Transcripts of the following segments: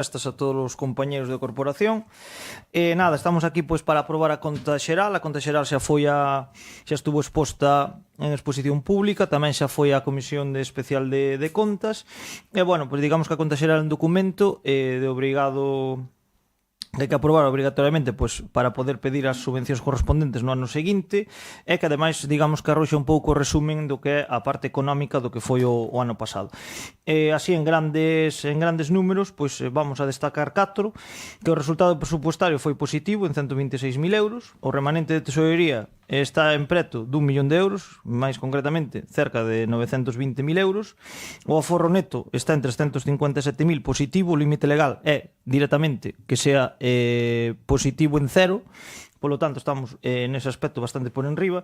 Estas a todos os compañeros da corporación. Nada, estamos aquí pois para aprobar a conta xeral. A conta xeral xa estuvo exposta en exposición pública, tamén xa foi a Comisión Especial de Contas. E, bueno, pois digamos que a conta xeral é un documento de obrigado que hai que aprobar obrigatoriamente pois, para poder pedir as subvencións correspondentes no ano seguinte e que ademais digamos que arroxa un pouco o resumen do que é a parte económica do que foi o ano pasado. Así en grandes números pois vamos a destacar 4, que o resultado presupuestario foi positivo en 126.000 euros, o remanente de tesorería está en preto dun millón de euros, máis concretamente cerca de 920.000 euros, o aforro neto está en 357.000 positivo, o límite legal é directamente que sea positivo en cero, polo tanto estamos nese aspecto bastante por enriba.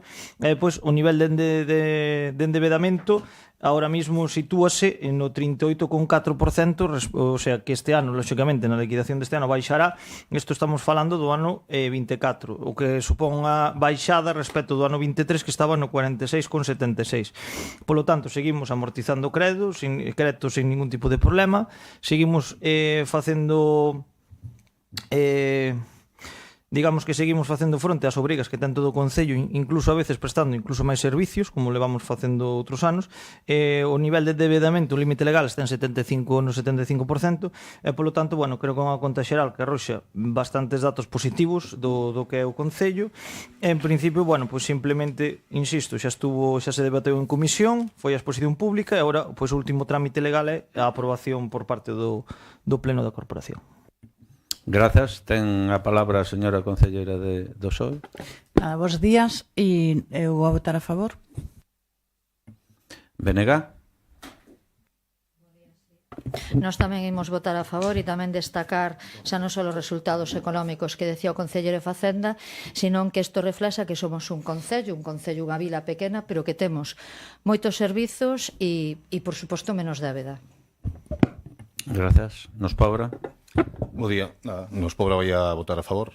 Pois o nivel de endevedamento ahora mismo sitúase no 38,4%, o sea que este ano, lógicamente, na liquidación deste ano baixará. Isto estamos falando do ano 24, o que supón unha baixada respecto do ano 23 que estaba no 46,76. Polo tanto, seguimos amortizando créditos sin ningún tipo de problema, seguimos facendo digamos que seguimos facendo fronte ás obrigas que ten todo o Concello, incluso a veces prestando incluso máis servicios, como levamos facendo outros anos. O nivel de endevedamento, o límite legal está en 75%, e polo tanto, bueno, creo que é unha conta xeral que arroxa bastantes datos positivos do que é o Concello. En principio, bueno, pois simplemente, insisto, xa se debateu en comisión, foi a exposición pública e agora, pois o último trámite legal é a aprobación por parte do Pleno da Corporación. Grazas. Ten a palabra a señora concelleira do PSOE. Bos días, e eu vou votar a favor. Benega. Nós tamén imos votar a favor e tamén destacar xa non só os resultados económicos que decía o Concelleiro de Facenda, senón que isto reflexa que somos un concello, unha vila pequena, pero que temos moitos servizos e por suposto, menos débeda. Gracias. Nos Pobra. Bo día. Nos Pobra vai a votar a favor.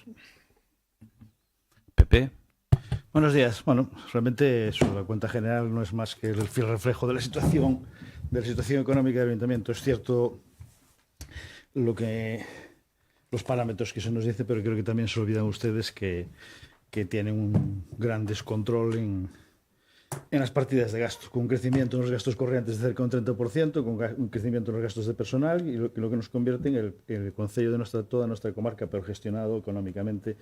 PP. Buenos días. Bueno, realmente la cuenta general no es más que el fiel reflejo de la situación económica del Ayuntamiento. Es cierto los parámetros que se nos dice, pero creo que también se olvidan ustedes que tienen un gran descontrol en las partidas de gasto, con un crecimiento en los gastos corrientes de cerca de un 30%, con un crecimiento en los gastos de personal y lo que nos convierte en el concello de toda nuestra comarca, pero gestionado económicamente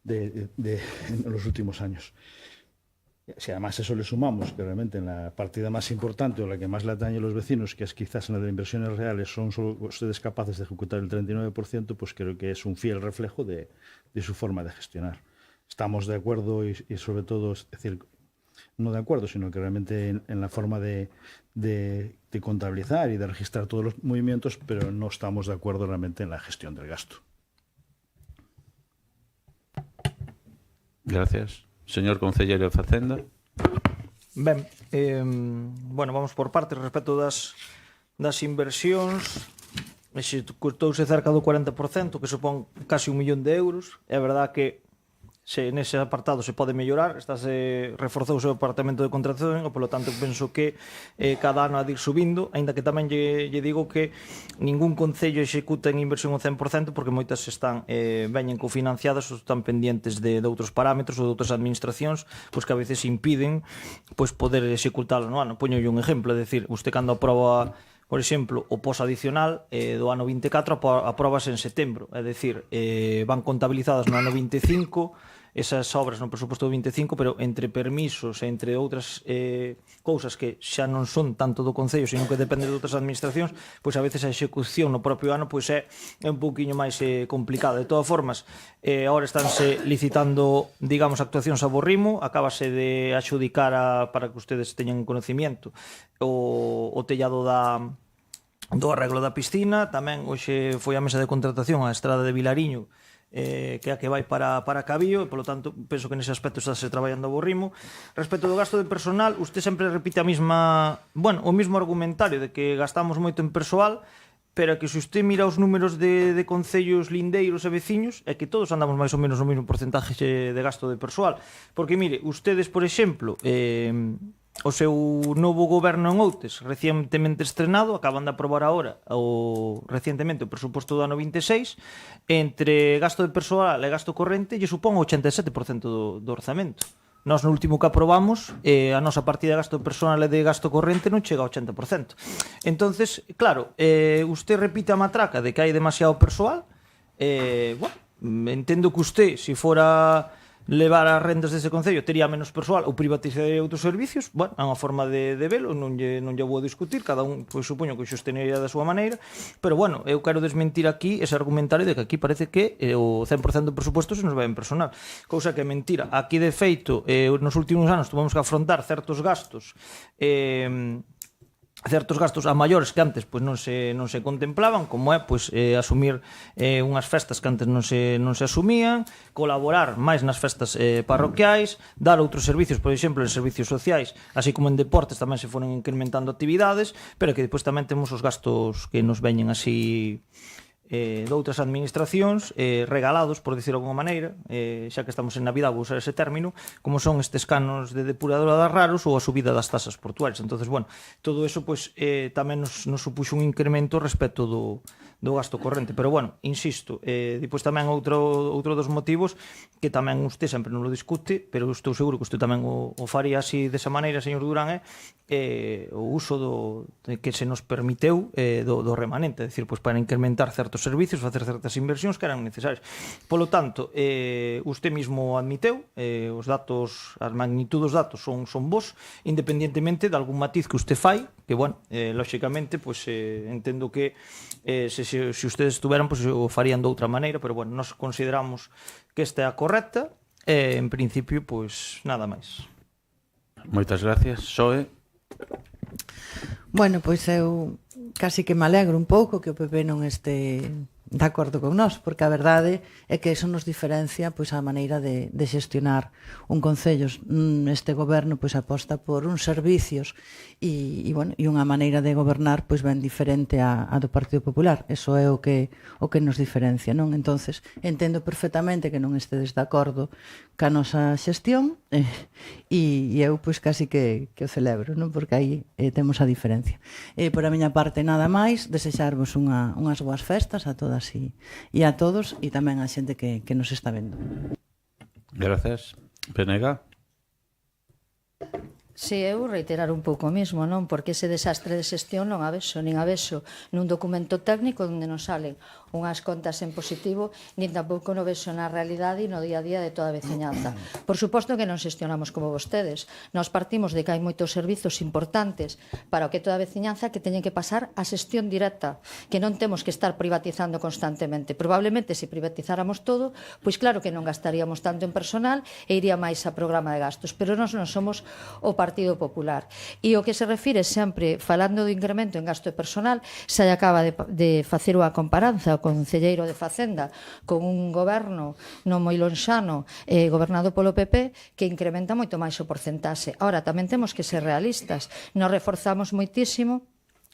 en los últimos años. Si además eso le sumamos que realmente en la partida más importante o la que más le atañe a los vecinos, que es quizás en la de inversiones reales, son solo ustedes capaces de ejecutar el 39%, pues creo que es un fiel reflejo de su forma de gestionar. Estamos de acuerdo y sobre todo, es decir, no de acuerdo, sino que realmente en la forma de contabilizar y de registrar todos los movimientos, pero no estamos de acuerdo realmente en la gestión del gasto. Gracias. Señor Concelleiro de Facenda. Ben, bueno, vamos por partes respecto das inversións. Executouse cerca do 40%, que supón casi 1 millón de euros. É verdad que nese apartado se pode mellorar, reforzouse o departamento de contratación e, polo tanto, penso que cada ano ha de ir subindo, aínda que tamén lle digo que ningún concello executa en inversión ao 100% porque moitas veñen cofinanciadas ou están pendientes de outros parámetros ou de outras administracións pois que a veces impiden poder executalo no ano. Poñolle un exemplo, é dicir, usted cando aproba, por exemplo, o POS adicional do ano 24 apróbase en setembro, é dicir, van contabilizadas no ano 25 esas obras no presuposto do 25, pero entre permisos e entre outras cousas que xa non son tanto do Concello, sino que dependen de outras administracións, pois a veces a execución no propio ano pois é un pouquiño máis complicada. De todas formas, agora estánse licitando, digamos, actuacións a bo ritmo, acábase de adxudicar para que ustedes teñan conocimiento o tellado do arreglo da piscina. Tamén hoxe foi a mesa de contratación a estrada de Vilariño, que é a que vai para Cabío, e, polo tanto, penso que nese aspecto estáse traballando a bo ritmo. Respecto do gasto de personal, usted sempre repite o mesmo argumentario de que gastamos moito en persoal, pero que se usted mira os números de concellos lindeiros e veciños, é que todos andamos máis ou menos no mesmo porcentaje de gasto de persoal. Porque, mire, ustedes, por exemplo, o seu novo goberno en Outes, recientemente estrenado, acaban de aprobar agora recientemente o presuposto do ano 26, entre gasto de persoal e gasto corrente lle supón o 87% do orzamento. Nós no último que aprobamos a nosa partida de gasto de personal e de gasto corrente non chega ao 80%. Entonces, claro, usted repite a matraca de que hai demasiado persoal. Bueno, entendo que usted, se fora levar as rendas dese concello, tería menos persoal ou privatizaría outros servicios. Bueno, é unha forma de velo, non lle vou a discutir, cada un, pois, supoño que sostenería da súa maneira, pero bueno, eu quero desmentir aquí ese argumentario de que aquí parece que o 100% do presuposto se nos vai en personal, cousa que é mentira. Aquí, de feito, nos últimos anos tuvemos que afrontar certos gastos a maiores que antes pois non se contemplaban, como é pois asumir unhas festas que antes non se asumían, colaborar máis nas festas parroquiais, dar outros servicios, por exemplo, en servicios sociais, así como en deportes tamén se foron incrementando actividades, pero que depois tamén temos os gastos que nos veñen así de outras administracións regalados, por dicirlo de alguma maneira, xa que estamos en Navidad, vou usar ese término, como son estes canos de depuradora de raros ou a subida das tasas portuarias. Entonces, bueno, todo eso pois tamén nos supuxo un incremento respecto do gasto corrente, pero bueno, insisto, depois tamén outro dos motivos que tamén usted sempre non lo discute, pero estou seguro que usted tamén o faría así desa maneira, señor Durán, o uso que se nos permiteu do remanente, é dicir, pois para incrementar certos servicios, facer certas inversións que eran necesarias. Polo tanto, usted mismo admiteu, os datos, as magnitudes dos datos son vos, independientemente de algún matiz que usted fai, que, bueno, lóxicamente, pois entendo que se ustedes estuveran, pois o farían de outra maneira, pero, bueno, nós consideramos que esta é a correcta, en principio, pois, nada máis. Moitas gracias. Xoe. Bueno, pois eu casi que me alegro un pouco que o PP non este de acordo con nós, porque a verdade é que eso nos diferencia pois a maneira de xestionar un concello. Este goberno pois aposta por uns servicios e bueno, e unha maneira de gobernar pois ben diferente a do Partido Popular. Eso é o que nos diferencia, non? Entonces, entendo perfectamente que non estedes de acordo ca nosa xestión e eu pois casi que o celebro, non? Porque aí temos a diferencia. Por a miña parte nada máis, desexarvos unhas boas festas a todas e a todos e tamén a xente que nos está vendo. Gracias. Penega. Si, eu reiterar un pouco mesmo, non? Porque ese desastre de xestión non aveso, nin aveso nun documento técnico onde nos salen unhas contas en positivo, nin tampouco no vexo na realidade e no día a día de toda a veciñanza. Por suposto que non xestionamos como vostedes. Nós partimos de que hai moitos servizos importantes para o que toda a veciñanza que teñen que pasar a xestión directa, que non temos que estar privatizando constantemente. Probablemente, se privatizáramos todo, pois claro que non gastaríamos tanto en personal e iría máis a programa de gastos, pero nós non somos o Partido Popular. E o que se refire sempre, falando do incremento en gasto de personal, se acaba de facer unha comparanza concelleiro de Facenda con un goberno non moi lonxano gobernado polo PP que incrementa moito máis o porcentaxe. Ahora, tamén temos que ser realistas. Nos reforzamos moitísimo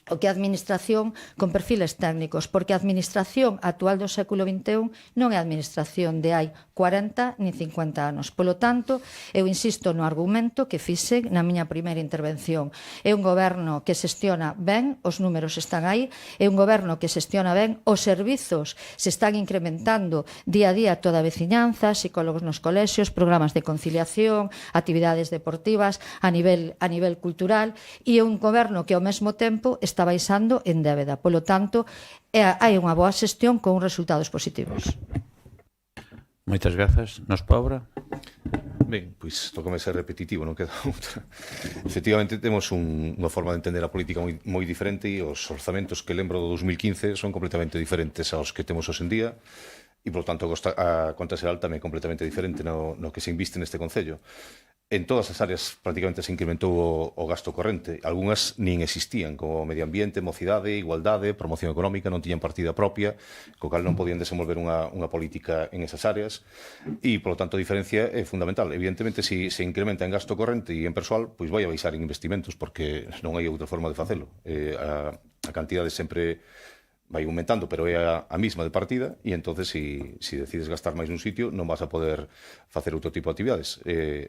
o que a administración con perfiles técnicos, porque a administración actual do século XXI non é a administración de hai 40 ni 50 anos. Polo tanto, eu insisto no argumento que fixen na miña primeira intervención. É un goberno que xestiona ben, os números están aí, é un goberno que xestiona ben, os servizos se están incrementando día a día toda a veciñanza, psicólogos nos colexios, programas de conciliación, actividades deportivas a nivel cultural, e é un goberno que ao mesmo tempo está baixando en débeda. Polo tanto, hai unha boa xestión con resultados positivos. Moitas grazas. Nos Pobra. Ben, pois tócame ser repetitivo, non queda outra. Efectivamente, temos unha forma de entender a política moi diferente e os orzamentos que lembro do 2015 son completamente diferentes aos que temos hoxe en día e, por tanto, a conta xeral tamén completamente diferente no que se inviste neste concello. En todas as áreas prácticamente se incrementou o gasto corrente. Algúnas nin existían, como medio ambiente, mocidade, igualdade, promoción económica, non tiñan partida propia, co cal non podían desenvolver unha política en esas áreas e, polo tanto, a diferencia é fundamental. Evidentemente, se incrementa en gasto corrente e en persoal, pois vai a baixar en investimentos, porque non hai outra forma de facelo. A cantidade sempre vai aumentando, pero é a mesma de partida, e entonces se decides gastar máis nun sitio non vas a poder facer outro tipo de actividades.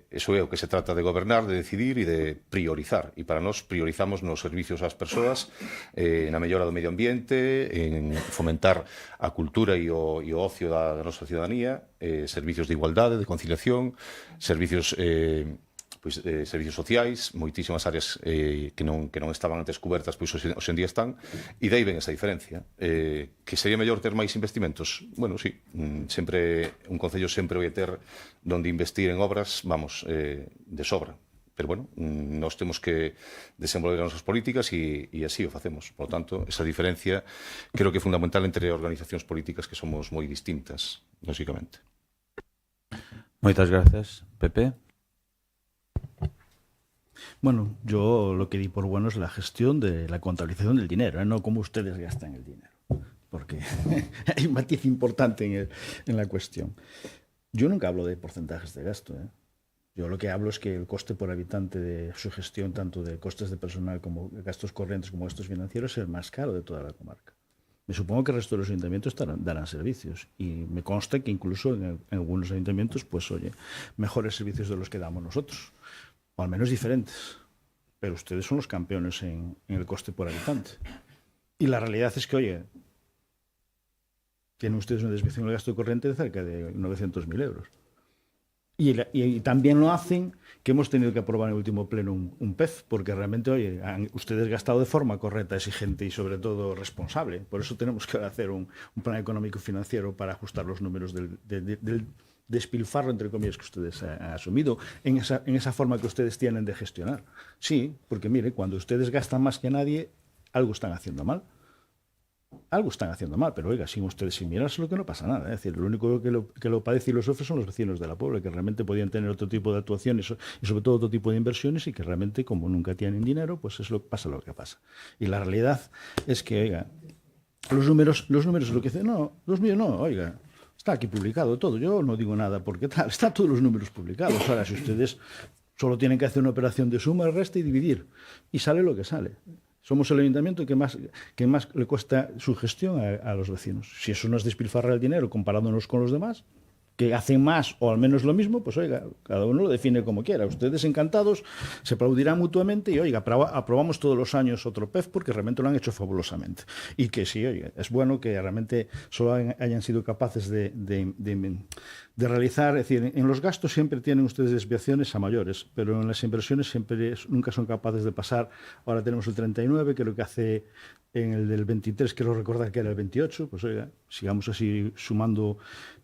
Eso é o que se trata de gobernar, de decidir e de priorizar, e para nós priorizamos nos servicios ás persoas, na mellora do medio ambiente, en fomentar a cultura e o ocio da nosa ciudadanía, servicios de igualdade, de conciliación, servicios servicios sociais, moitísimas áreas que non estaban antes cubertas, pois hoxe en día están, e dai ben esa diferencia. Que sería mellor ter máis investimentos? Bueno, sí, sempre un concello sempre vai ter donde investir en obras, vamos, de sobra. Pero, bueno, nós temos que desenvolver as nosas políticas e así o facemos. Por lo tanto, esa diferencia creo que é fundamental entre organizacións políticas que somos moi distintas, lógicamente. Moitas gracias. Pepe. Bueno, yo lo que di por bueno es la gestión de la contabilización del dinero, no cómo ustedes gastan el dinero, porque hay un matiz importante en la cuestión. Yo nunca hablo de porcentajes de gasto, ¿eh? Yo lo que hablo es que el coste por habitante de su gestión, tanto de costes de personal como gastos corrientes como gastos financieros, es el más caro de toda la comarca. Me supongo que el resto de los ayuntamientos darán servicios, y me consta que incluso en algunos ayuntamientos, pues oye, mejores servicios de los que damos nosotros, o al menos diferentes. Pero ustedes son los campeones en el coste por habitante. Y la realidad es que, oye, tienen ustedes una desviación del gasto corriente de cerca de 900.000 euros. Y también lo hacen que hemos tenido que aprobar en el último pleno un PEF, porque realmente, oye, han ustedes gastado de forma correcta, exigente y sobre todo responsable. Por eso tenemos que hacer un plan económico y financiero para ajustar los números del despilfarro, entre comillas, que ustedes han asumido en esa forma que ustedes tienen de gestionar. Sí, porque mire, cuando ustedes gastan más que nadie, algo están haciendo mal. Algo están haciendo mal, pero oiga, sin ustedes, sin mirarse, lo que no pasa nada. Es decir, lo único que lo padece y lo sufre son los vecinos de la Puebla, que realmente podían tener otro tipo de actuaciones y sobre todo otro tipo de inversiones, y que realmente, como nunca tienen dinero, pues pasa lo que pasa. Y la realidad es que, oiga, los números es lo que dicen, no, los míos no, oiga, está aquí publicado todo, yo no digo nada porque tal, está todos los números publicados. Ahora, si ustedes solo tienen que hacer una operación de suma, resta y dividir, y sale lo que sale. Somos el ayuntamiento que más le cuesta su gestión a los vecinos. Si eso no es despilfarrar el dinero comparándonos con los demás, que hacen más o al menos lo mismo, pues oiga, cada uno lo define como quiera. Ustedes encantados, se aplaudirán mutuamente y oiga, aprobamos todos los años otro PEF porque realmente lo han hecho fabulosamente. Y que sí, oiga, es bueno que realmente solo hayan sido capaces de realizar, es decir, en los gastos siempre tienen ustedes desviaciones a mayores, pero en las inversiones nunca son capaces de pasar. Ahora tenemos el 39, que lo que hace en el del 23, quiero recordar que era el 28, pues oiga, sigamos así sumando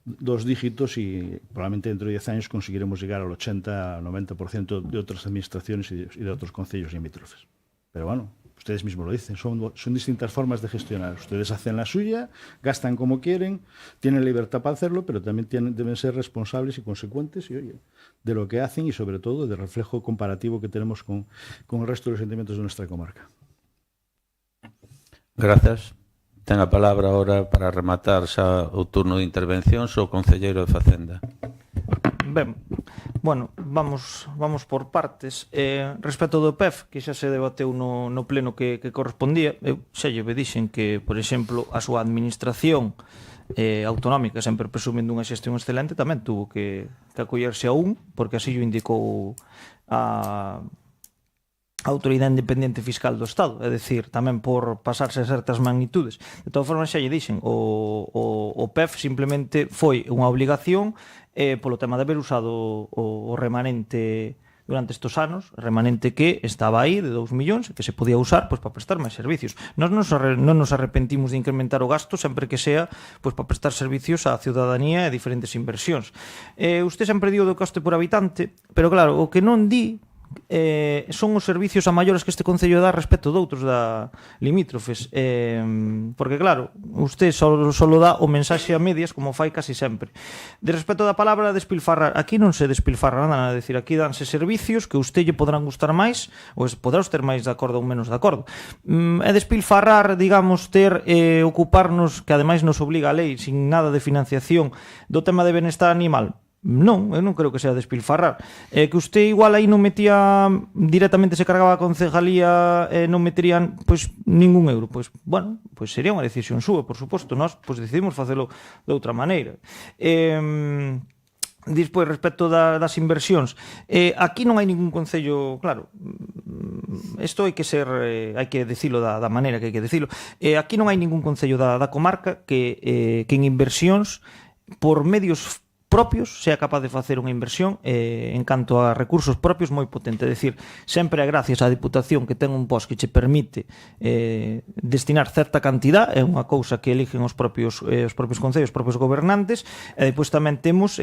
2 dígitos y probablemente dentro de 10 años conseguiremos llegar al 80-90% de otras administraciones y de otros concellos limítrofes. Pero bueno, ustedes mismos lo dicen, son distintas formas de gestionar. Ustedes hacen la suya, gastan como quieren, tienen libertad para hacerlo, pero también deben ser responsables y consecuentes y, oye, de lo que hacen y sobre todo del reflejo comparativo que tenemos con el resto de los ayuntamientos de nuestra comarca. Gracias. Ten a palabra ahora para rematar xa o turno de intervención o concelleiro de Facenda. Ben, bueno, vamos por partes. Respecto do PEF, que xa se debateu no pleno que correspondía, eu xa lle dixen que, por exemplo, a súa administración autonómica, sempre presumen dunha xestión excelente, tamén tuvo que acollerse a porque así o indicou a Autoridade Independente Fiscal do Estado, é dicir, tamén por pasarse a certas magnitudes. De todas formas, xa lle dixen, o PEF simplemente foi unha obligación polo tema de haber usado o remanente durante estes anos, remanente que estaba aí de 2 millóns, que se podía usar para prestar máis servicios. Non nos arrepentimos de incrementar o gasto sempre que sea para prestar servicios á ciudadanía e diferentes inversións. Usted sempre diu do coste por habitante, pero claro, o que non di son os servicios a maiores que este concello dá respecto de outros limítrofes, porque claro, usted solo dá o mensaxe a medias, como fai casi sempre. De respecto da palabra despilfarrar, aquí non se despilfarra nada, é dicir, aquí danse servicios que usted lle podrán gustar máis ou podrá ter máis de acordo ou menos de acordo. É despilfarrar, digamos, ocuparnos, que ademais nos obliga a lei sin nada de financiación, do tema de benestar animal. Non, eu non creo que sea despilfarrar. Que usted igual aí non metía directamente, se cargaba a concejalía e non meterían pois ningún euro. Pois, bueno, pois sería unha decisión súa, por suposto. Nós pois decidimos facelo de outra maneira. Despois, respecto das inversións, aquí non hai ningún concello, claro, isto hai que dicilo da maneira que hai que dicilo. Aquí non hai ningún concello da comarca que en inversións por medios propios sea capaz de facer unha inversión en canto a recursos propios moi potente. É dicir, sempre é gracias á Diputación que ten un POS que che permite destinar certa cantidad, é unha cousa que eligen os propios concellos, os propios gobernantes, e depois tamén temos,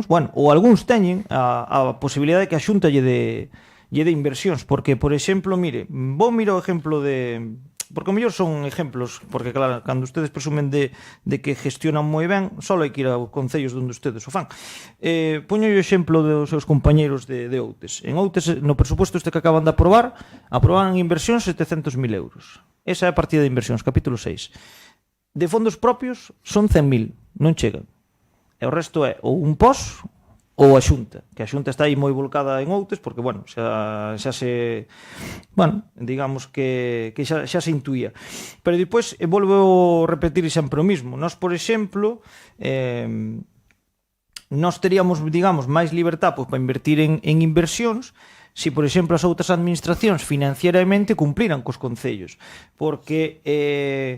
bueno, ou algúns teñen a posibilidade de que a Xunta lle de inversións, porque, por exemplo, mire, vou miro o exemplo de... Porque o mellor son exemplos, porque claro, cando ustedes presumen de que gestionan moi ben, só hai que ir aos concellos onde ustedes o fan. Poño o exemplo dos seus compañeiros de Outes. En Outes, no presuposto que acaban de aprobaron inversións 700.000 euros. Esa é a partida de inversións, capítulo 6. De fondos propios son 100.000, non chegan. E o resto é ou un POS ou a Xunta, que a Xunta está aí moi volcada en Outes, porque, bueno, xa se... Bueno, digamos que xa se intuía. Pero depois, volvo a repetir sempre o mismo. Nós, por exemplo, nós teríamos, digamos, máis libertad pois, para invertir en inversións se, por exemplo, as outras administracións financieramente cumpliran cos concellos. Porque,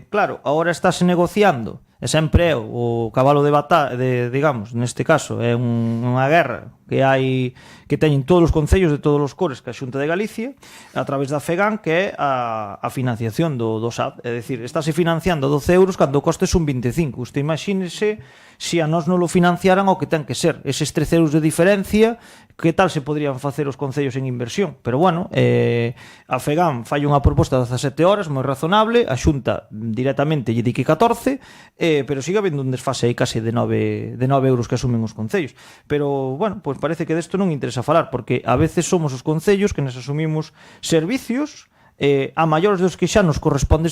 claro, agora estáse negociando, e sempre é o cabalo de batalla, digamos, neste caso, é unha guerra que teñen todos os concellos de todos os cores que a Xunta de Galicia a través da FEGAN, que é a financiación do SAD. É dicir, estáse financiando 12 euros cando o coste son 25. Usted imagínese se a nós non lo financiaran o que ten que ser. Eses 13 euros de diferencia, que tal se podrían facer os concellos en inversión? Pero bueno, a FEGAN fai unha proposta de 17 horas, moi razonable, a Xunta directamente lle di que 14, pero sigue habendo un desfase aí case de 9 euros que asumen os concellos. Pero, bueno, pois parece que desto non interesa falar, porque a veces somos os concellos que nos asumimos servicios a maiores dos que xa nos corresponde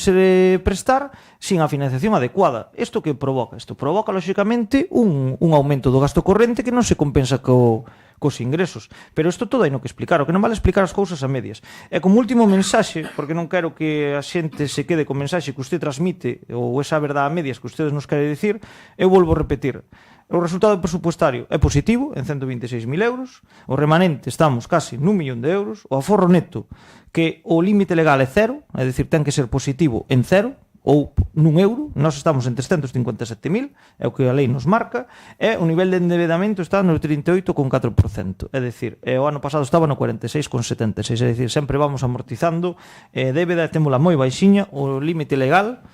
prestar sin a financiación adecuada. Isto que provoca? Isto provoca, lóxicamente, un aumento do gasto corrente que non se compensa cos ingresos. Pero isto todo hai no que explicar. O que non vale explicar as cousas a medias. E como último mensaxe, porque non quero que a xente se quede con mensaxe que usted transmite ou esa verdade a medias que ustedes nos quere dicir, eu volvo a repetir. O resultado presupuestario é positivo, en 126.000 euros. O remanente estamos casi nun 1.000.000 de euros. O aforro neto, que o límite legal é cero, é dicir, ten que ser positivo en cero, ou nun euro. Nós estamos en 357.000, é o que a lei nos marca, e o nivel de endeudamento está no 38,4%. É dicir, o ano pasado estaba no 46,76%. É dicir, sempre vamos amortizando débeda, témola moi baixiña. O límite legal,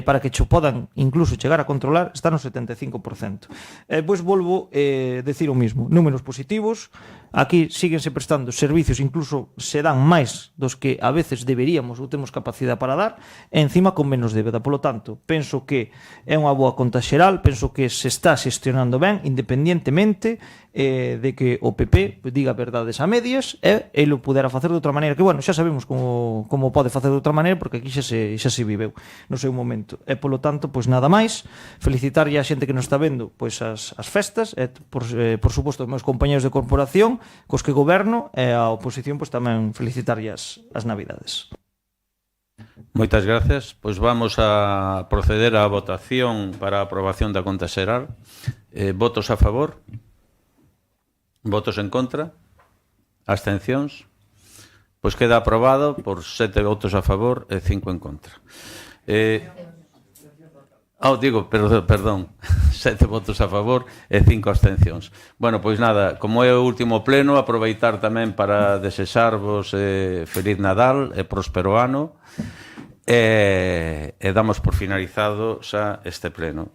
para que cho podan incluso chegar a controlar, está no 75%. Pois volvo a decir o mismo, números positivos, aquí síguense prestando servicios, incluso se dan máis dos que a veces deberíamos ou temos capacidade para dar, e encima con menos débeda. Polo tanto, penso que é unha boa conta xeral, penso que se está xestionando ben, independientemente de que o PP diga verdades a medias e ele o pudera facer de outra maneira, que, bueno, xa sabemos como pode facer de outra maneira, porque aquí xa se viveu no seu momento. E, polo tanto, pois nada máis, felicitarlle a xente que nos está vendo pois as festas, e, por suposto, os meus compañeros de corporación, cos que goberno, e a oposición, pois tamén felicitarlle as Navidades. Moitas gracias. Pois vamos a proceder á votación para a aprobación da conta xeral. Votos a favor? Votos en contra? Abstencións? Pois queda aprobado por 7 votos a favor e 5 en contra. Perdón, 7 votos a favor e 5 abstencións. Bueno, pois nada, como é o último pleno, aproveitar tamén para desexarvos feliz Nadal e próspero ano, e damos por finalizado xa este pleno.